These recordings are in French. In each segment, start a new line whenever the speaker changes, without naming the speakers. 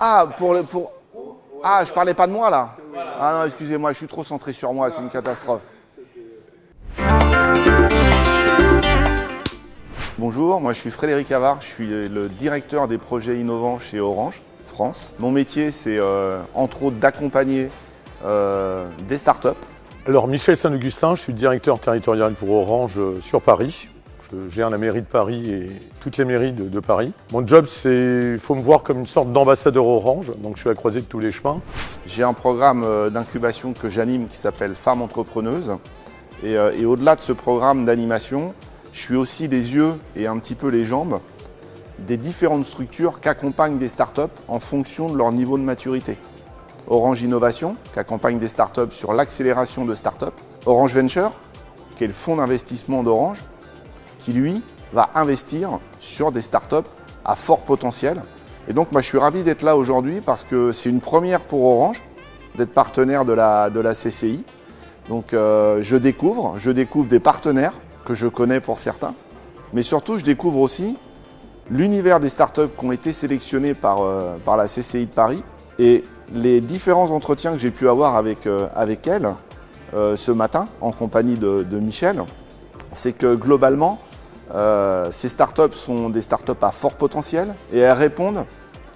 Ah, Ah, je parlais pas de moi là. Ah non, excusez-moi, je suis trop centré sur moi, c'est une catastrophe. Bonjour, moi je suis Frédéric Havard, je suis le directeur des projets innovants chez Orange France. Mon métier, c'est entre autres d'accompagner des startups.
Alors Michel Saint-Augustin, je suis directeur territorial pour Orange sur Paris. Je gère la mairie de Paris et toutes les mairies de Paris. Mon job, il faut me voir comme une sorte d'ambassadeur Orange, donc je suis à croiser de tous les chemins.
J'ai un programme d'incubation que j'anime qui s'appelle Femmes Entrepreneuses. Et au-delà de ce programme d'animation, je suis aussi les yeux et un petit peu les jambes des différentes structures qu'accompagnent des startups en fonction de leur niveau de maturité. Orange Innovation, qui accompagne des startups sur l'accélération de startups. Orange Venture, qui est le fonds d'investissement d'Orange, qui lui va investir sur des startups à fort potentiel. Et donc moi je suis ravi d'être là aujourd'hui parce que c'est une première pour Orange d'être partenaire de la CCI. Donc je découvre des partenaires que je connais pour certains, mais surtout je découvre aussi l'univers des startups qui ont été sélectionnés par la CCI de Paris et les différents entretiens que j'ai pu avoir avec elles ce matin en compagnie de Michel, c'est que globalement ces startups sont des startups à fort potentiel et elles répondent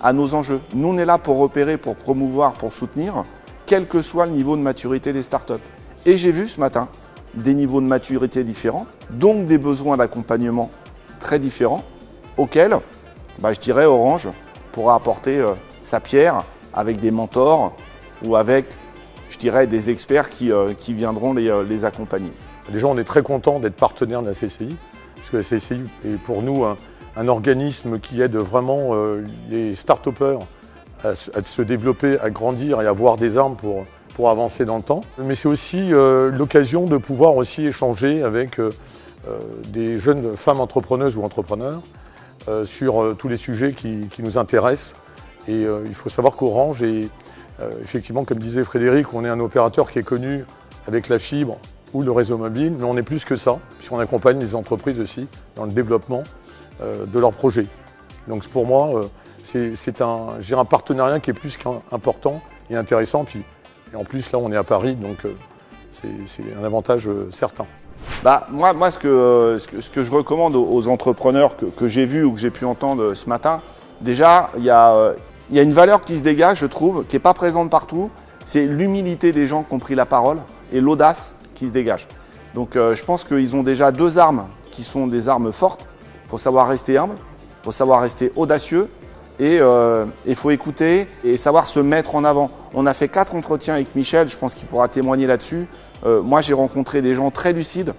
à nos enjeux. Nous on est là pour repérer, pour promouvoir, pour soutenir, quel que soit le niveau de maturité des startups. Et j'ai vu ce matin des niveaux de maturité différents, donc des besoins d'accompagnement très différents, auxquels, je dirais, Orange pourra apporter sa pierre avec des mentors ou avec, je dirais, des experts qui viendront les accompagner.
Déjà, on est très content d'être partenaire de la CCI, parce que la CCI est pour nous un organisme qui aide vraiment les start-upers à se développer, à grandir et à avoir des armes pour avancer dans le temps. Mais c'est aussi l'occasion de pouvoir aussi échanger avec des jeunes femmes entrepreneuses ou entrepreneurs sur tous les sujets qui nous intéressent. Et il faut savoir qu'Orange est, effectivement, comme disait Frédéric, on est un opérateur qui est connu avec la fibre ou le réseau mobile, mais on est plus que ça, puisqu'on accompagne les entreprises aussi dans le développement de leurs projets. Donc pour moi, j'ai un partenariat qui est plus qu'important et intéressant. Et en plus, là, on est à Paris, donc c'est un avantage certain.
Moi, ce que je recommande aux entrepreneurs que j'ai vus ou que j'ai pu entendre ce matin, déjà, il y a une valeur qui se dégage, je trouve, qui n'est pas présente partout. C'est l'humilité des gens qui ont pris la parole et l'audace qui se dégage. Donc je pense qu'ils ont déjà deux armes qui sont des armes fortes. Il faut savoir rester humble, il faut savoir rester audacieux et il faut écouter et savoir se mettre en avant. On a fait 4 entretiens avec Michel, je pense qu'il pourra témoigner là-dessus. Moi, j'ai rencontré des gens très lucides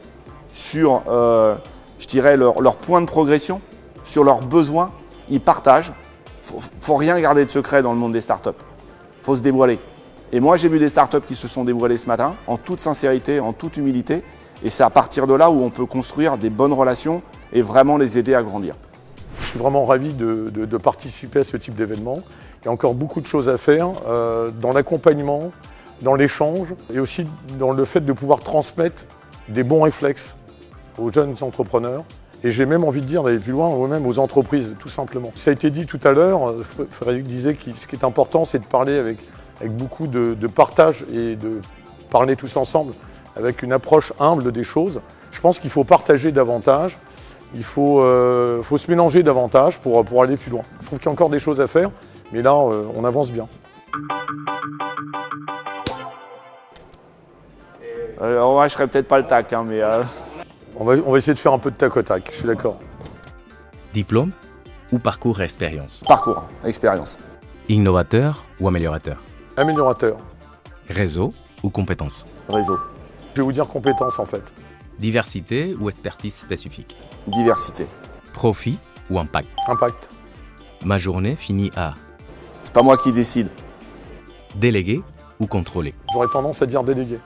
sur, je dirais, leur point de progression, sur leurs besoins. Ils partagent. Faut rien garder de secret dans le monde des startups. Faut se dévoiler. Et moi, j'ai vu des startups qui se sont dévoilées ce matin, en toute sincérité, en toute humilité. Et c'est à partir de là où on peut construire des bonnes relations et vraiment les aider à grandir.
Je suis vraiment ravi de participer à ce type d'événement. Il y a encore beaucoup de choses à faire dans l'accompagnement, dans l'échange et aussi dans le fait de pouvoir transmettre des bons réflexes aux jeunes entrepreneurs. Et j'ai même envie de dire d'aller plus loin, ou même aux entreprises, tout simplement. Ça a été dit tout à l'heure, Frédéric disait que ce qui est important, c'est de parler avec beaucoup de partage et de parler tous ensemble avec une approche humble des choses. Je pense qu'il faut partager davantage, il faut se mélanger davantage pour aller plus loin. Je trouve qu'il y a encore des choses à faire, mais là, on avance bien.
Moi, je serais peut-être pas le tac, mais...
On va essayer de faire un peu de tac au tac, je suis d'accord.
Diplôme ou parcours expérience?
Parcours, expérience.
Innovateur ou améliorateur?
Améliorateur.
Réseau ou compétence?
Réseau.
Je vais vous dire compétence en fait.
Diversité ou expertise spécifique?
Diversité.
Profit ou impact?
Impact.
Ma journée finit à?
C'est pas moi qui décide.
Déléguer ou contrôler?
J'aurais tendance à dire déléguer,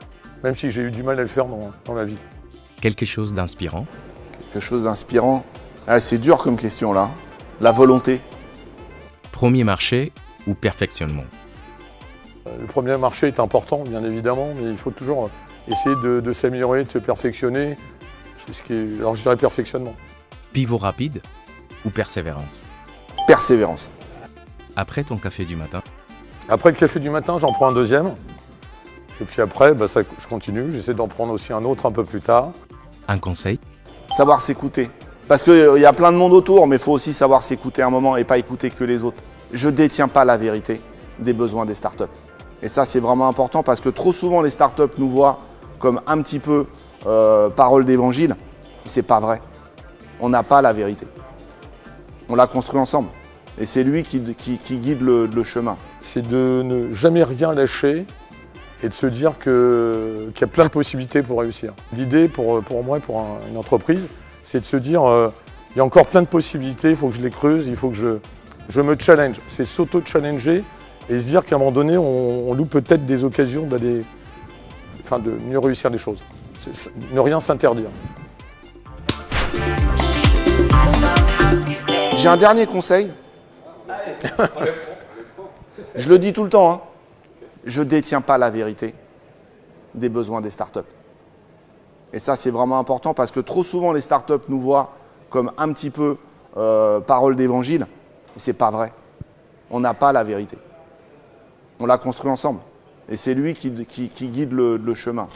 même si j'ai eu du mal à le faire dans la vie.
Quelque chose d'inspirant?
Quelque chose d'inspirant. C'est dur comme question là. La volonté.
Premier marché ou perfectionnement?
Le premier marché est important, bien évidemment, mais il faut toujours essayer de s'améliorer, de se perfectionner. Alors je dirais perfectionnement.
Pivot rapide ou persévérance?
Persévérance.
Après ton café du matin,
Après le café du matin, j'en prends un deuxième. Et puis après, je continue. J'essaie d'en prendre aussi un autre un peu plus tard.
un conseil,
Savoir s'écouter. Parce qu'il y a plein de monde autour, mais il faut aussi savoir s'écouter un moment et pas écouter que les autres. Je ne détiens pas la vérité des besoins des startups. Et ça, c'est vraiment important parce que trop souvent, les startups nous voient comme un petit peu parole d'évangile. C'est pas vrai. On n'a pas la vérité. On l'a construit ensemble. Et c'est lui qui guide le chemin.
C'est de ne jamais rien lâcher et de se dire qu'il y a plein de possibilités pour réussir. L'idée pour moi, pour une entreprise, c'est de se dire il y a encore plein de possibilités, il faut que je les creuse, il faut que je me challenge. C'est s'auto-challenger et se dire qu'à un moment donné, on loupe peut-être des occasions de mieux réussir les choses. Ne rien s'interdire.
J'ai un dernier conseil. Je le dis tout le temps, hein. Je ne détiens pas la vérité des besoins des startups. Et ça, c'est vraiment important parce que trop souvent, les startups nous voient comme un petit peu parole d'évangile. Et c'est pas vrai. On n'a pas la vérité. On l'a construit ensemble. Et c'est lui qui guide le chemin.